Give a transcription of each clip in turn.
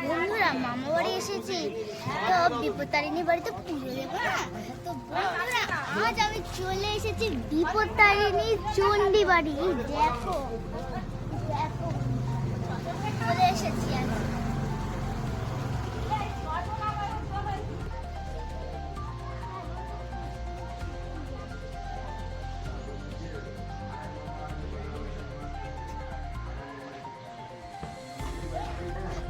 বন্ধুরা মামা বাড়ি এসেছি, তো বিপত্তারিণী বাড়িতে পুজো দেবো না। তো বন্ধুরা আজ আমি চলে এসেছি বিপত্তারিণী চণ্ডী বাড়ি। দেখো দেখো চলে এসেছি আমি।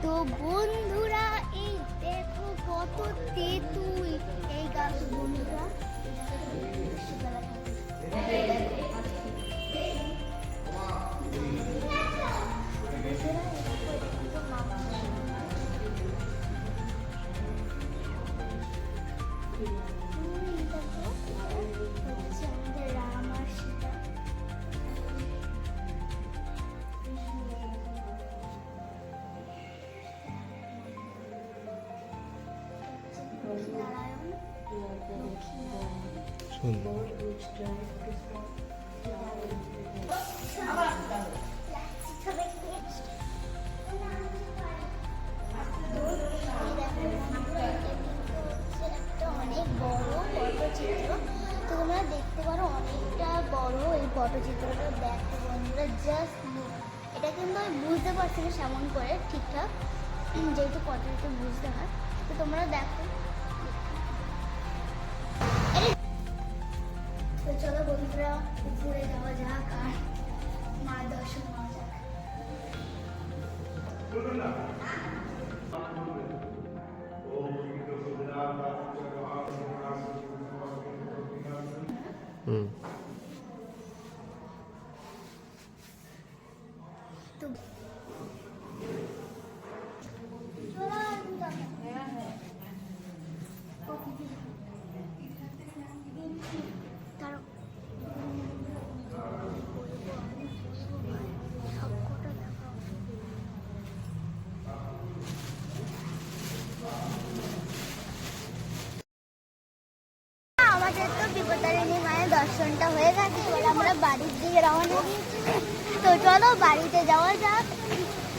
তো বন্ধুরা এই দেখো কত তেঁতুল এই গাছ। বন্ধুরা রাম আর সীতা। অনেক বড় পটচিত্র, তো তোমরা দেখতে পারো অনেকটা বড় এই পটচিত্রটা। দেখো বন্ধুরা জাস্ট এটা কিন্তু আমি বুঝতে পারছি না সেমন করে ঠিকঠাক, যেহেতু পটচিত্র বুঝতে হয়। তো তোমরা দেখো। তো চলো বন্ধুরা উপরে যাওয়া যাক আর মা দর্শন করা যাক। তো আমাদের তো বিপত্তারিণী মায়ের দর্শনটা হয়ে গেছে, এবার আমরা বাড়ির দিকে রওনা দিয়েছি। তো চলো বাড়িতে যাওয়া যাক।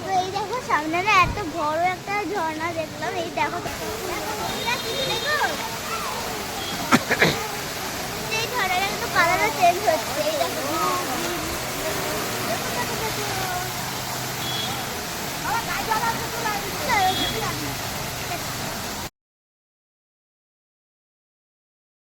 তো এই দেখো সামনে না এত বড় একটা ঝর্ণা দেখলাম। এই দেখো দেখো এই ঝর্ণাটা কিন্তু কালারও চেঞ্জ হচ্ছে। এই